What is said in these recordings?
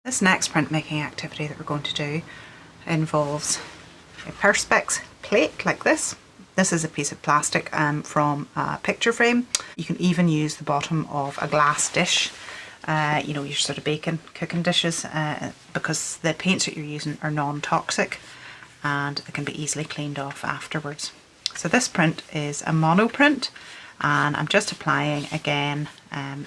This next printmaking activity that we're going to do involves a Perspex plate like this. This is a piece of plastic from a picture frame. You can even use the bottom of a glass dish, you know, your sort of baking, cooking dishes, because the paints that you're using are non-toxic and they can be easily cleaned off afterwards. So this print is a mono print, and I'm just applying again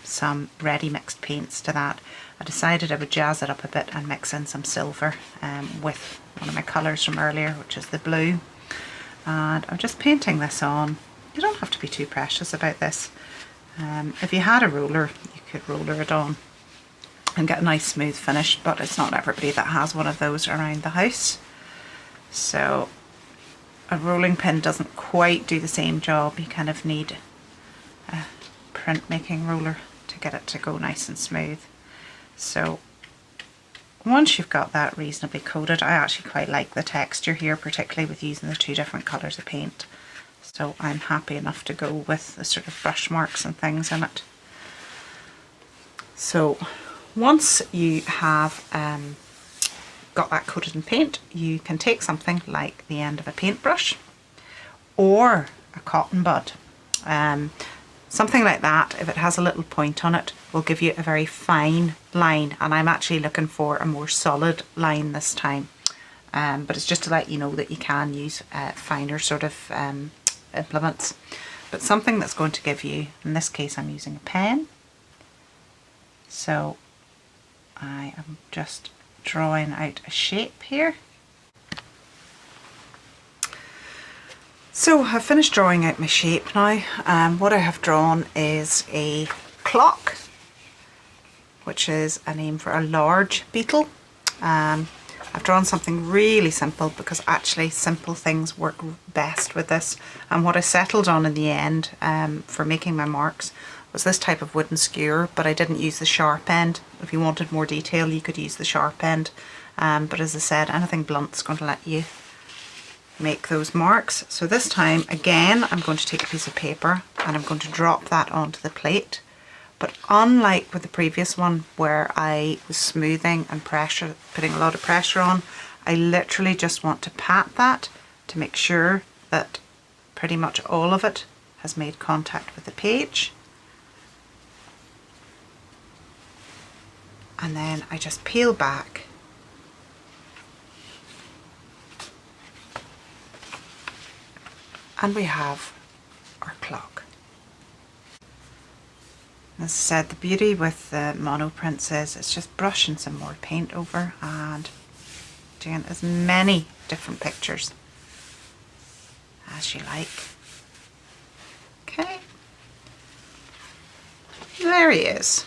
some ready mixed paints to that. I decided I would jazz it up a bit and mix in some silver with one of my colours from earlier, which is the blue. And I'm just painting this on. You don't have to be too precious about this. If you had a roller, you could roller it on and get a nice smooth finish, but it's not everybody that has one of those around the house. So a rolling pin doesn't quite do the same job. You kind of need a printmaking roller to get it to go nice and smooth. So once you've got that reasonably coated, I actually quite like the texture here, particularly with using the two different colours of paint. So I'm happy enough to go with the sort of brush marks and things in it. So once you have got that coated in paint, you can take something like the end of a paintbrush or a cotton bud. Something like that, if it has a little point on it, will give you a very fine line, and I'm actually looking for a more solid line this time. But it's just to let you know that you can use finer sort of implements. But something that's going to give you, in this case I'm using a pen, so I am just drawing out a shape here. So I've finished drawing out my shape now. What I have drawn is a clock, which is a name for a large beetle. I've drawn something really simple because actually simple things work best with this. And what I settled on in the end for making my marks was this type of wooden skewer, but I didn't use the sharp end. If you wanted more detail, you could use the sharp end. But as I said, anything blunt's going to let you make those marks. So this time again I'm going to take a piece of paper and I'm going to drop that onto the plate, but unlike with the previous one where I was smoothing and putting a lot of pressure on, I literally just want to pat that to make sure that pretty much all of it has made contact with the page, and then I just peel back and we have our clock. As I said, the beauty with the mono prints is it's just brushing some more paint over and doing as many different pictures as you like. Okay, there he is,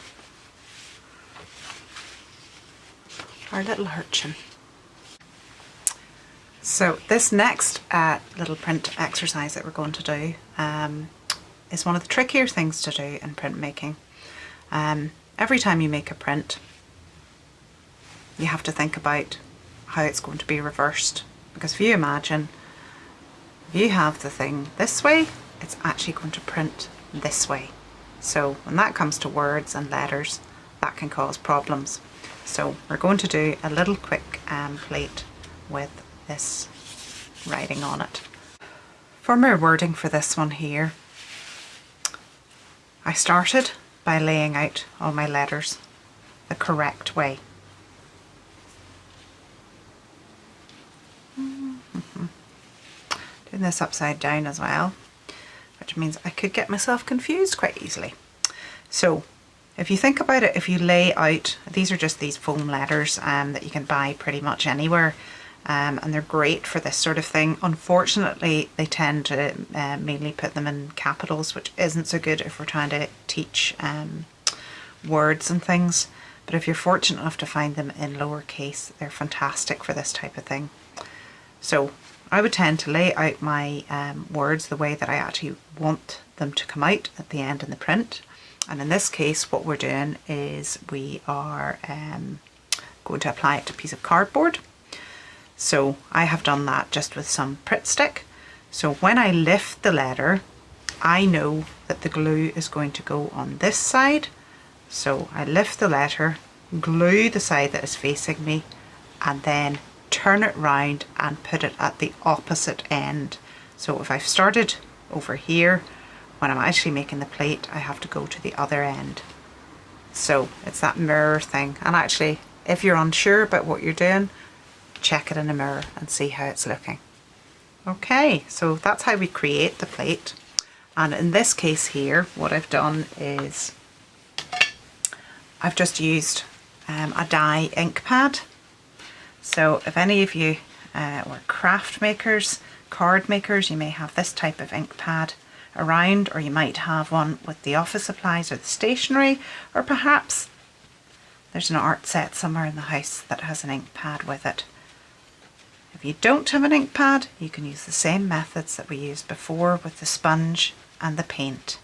our little urchin. So this next little print exercise that we're going to do is one of the trickier things to do in printmaking. Every time you make a print, you have to think about how it's going to be reversed, because if you imagine, if you have the thing this way, it's actually going to print this way. So when that comes to words and letters, that can cause problems. So we're going to do a little quick plate with this writing on it. For my wording for this one here, I started by laying out all my letters the correct way. Doing this upside down as well, which means I could get myself confused quite easily. So if you think about it, if you lay out, these are just these foam letters that you can buy pretty much anywhere. And they're great for this sort of thing. Unfortunately, they tend to mainly put them in capitals, which isn't so good if we're trying to teach words and things. But if you're fortunate enough to find them in lowercase, they're fantastic for this type of thing. So I would tend to lay out my words the way that I actually want them to come out at the end in the print. And in this case, what we're doing is we are going to apply it to a piece of cardboard. So I have done that just with some Pritt stick. So when I lift the letter, I know that the glue is going to go on this side. So I lift the letter glue the side that is facing me, and then turn it round and put it at the opposite end. So if I've started over here, when I'm actually making the plate, I have to go to the other end. So it's that mirror thing. And actually, if you're unsure about what you're doing, check it in a mirror and see how it's looking. Okay, so that's how we create the plate. And in this case here, what I've done is I've just used a dye ink pad. So if any of you were craft makers, card makers, you may have this type of ink pad around, or you might have one with the office supplies or the stationery, or perhaps there's an art set somewhere in the house that has an ink pad with it. If you don't have an ink pad, you can use the same methods that we used before with the sponge and the paint.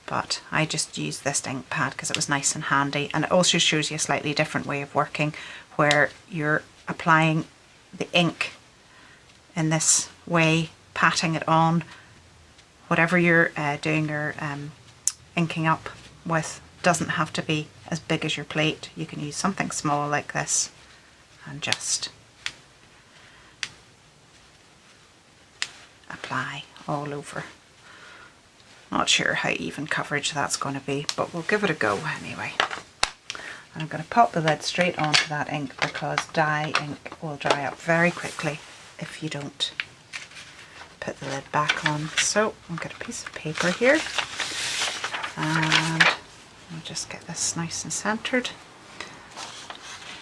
But I just used this ink pad because it was nice and handy, and it also shows you a slightly different way of working where you're applying the ink in this way, patting it on. Whatever you're doing your inking up with doesn't have to be as big as your plate. You can use something small like this and just apply all over. Not sure how even coverage that's going to be, but we'll give it a go anyway. And I'm going to pop the lid straight onto that ink because dye ink will dry up very quickly if you don't put the lid back on. So I'll get a piece of paper here and I'll just get this nice and centered.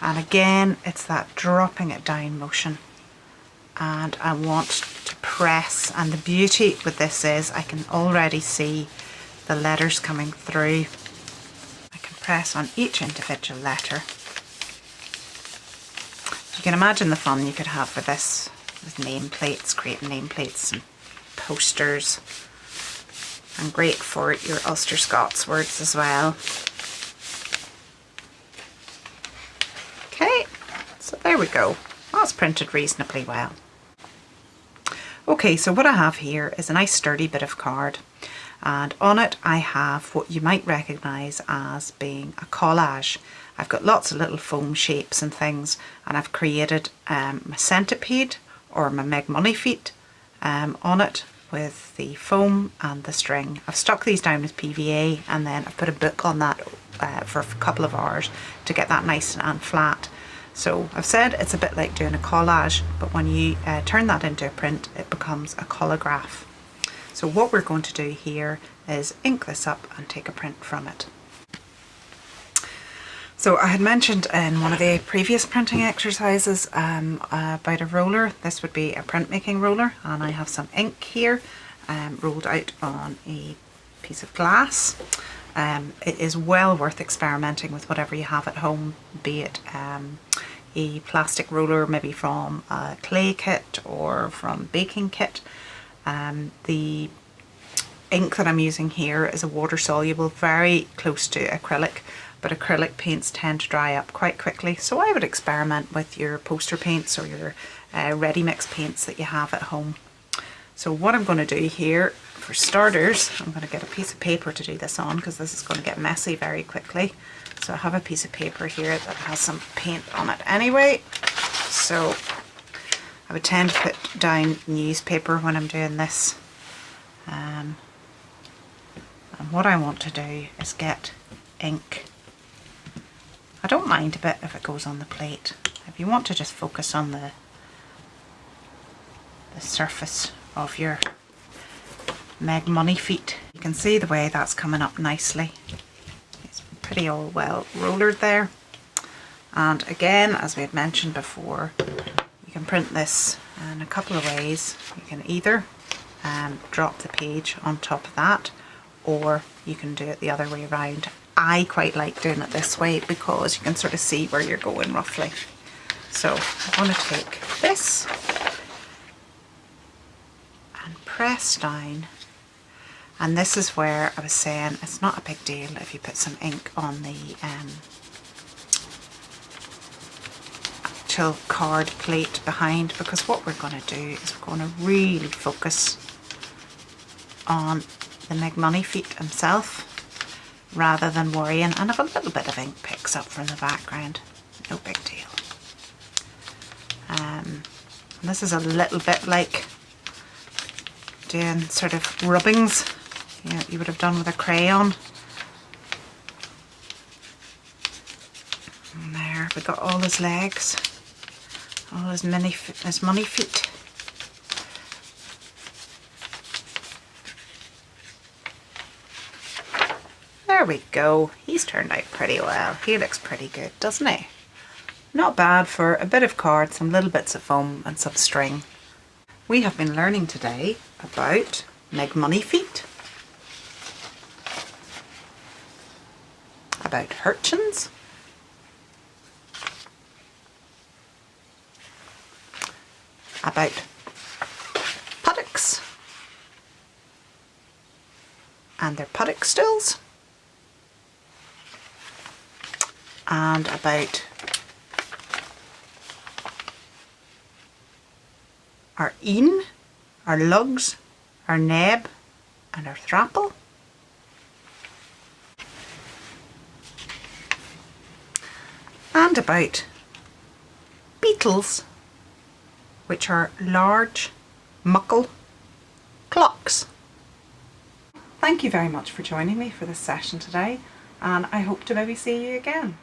And again, it's that dropping it down motion. And I want to press, and the beauty with this is I can already see the letters coming through. I can press on each individual letter. You can imagine the fun you could have with this, with nameplates, creating nameplates and posters, and great for your Ulster Scots words as well. Okay, so there we go. That's printed reasonably well. Okay, so what I have here is a nice sturdy bit of card, and on it I have what you might recognise as being a collage. I've got lots of little foam shapes and things, and I've created my centipede or my Meg Money feet on it with the foam and the string. I've stuck these down with PVA, and then I've put a book on that for a couple of hours to get that nice and flat. So I've said it's a bit like doing a collage, but when you turn that into a print, it becomes a collage. So what we're going to do here is ink this up and take a print from it. So I had mentioned in one of the previous printing exercises about a roller. This would be a printmaking roller, and I have some ink here rolled out on a piece of glass. It is well worth experimenting with whatever you have at home, be it a plastic roller, maybe from a clay kit or from baking kit. The ink that I'm using here is a water soluble, very close to acrylic, but acrylic paints tend to dry up quite quickly, so I would experiment with your poster paints or your ready mix paints that you have at home. So what I'm going to do here, for starters, I'm going to get a piece of paper to do this on because this is going to get messy very quickly. So I have a piece of paper here that has some paint on it anyway. So I would tend to put down newspaper when I'm doing this. And what I want to do is get ink. I don't mind a bit if it goes on the plate. If you want to just focus on the surface of your Meg Money feet. You can see the way that's coming up nicely. It's pretty all well rollered there. And again, as we had mentioned before, you can print this in a couple of ways. You can either drop the page on top of that, or you can do it the other way around. I quite like doing it this way because you can sort of see where you're going roughly. So I'm going to take this and press down, and this is where I was saying it's not a big deal if you put some ink on the actual card plate behind, because what we're going to do is we're going to really focus on the Meg Money feet himself. rather than worrying. And if a little bit of ink picks up from the background, no big deal. This is a little bit like doing sort of rubbings you would have done with a crayon. And there, we got all his legs, all his money feet. There we go. He's turned out pretty well. He looks pretty good, doesn't he? Not bad for a bit of card, some little bits of foam and some string. We have been learning today about Meg Money Feet, about urchins, about puddocks and their puddock stools, and about our een, our lugs, our neb and our thrapple. And about beetles, which are large muckle clocks. Thank you very much for joining me for this session today, and I hope to maybe see you again.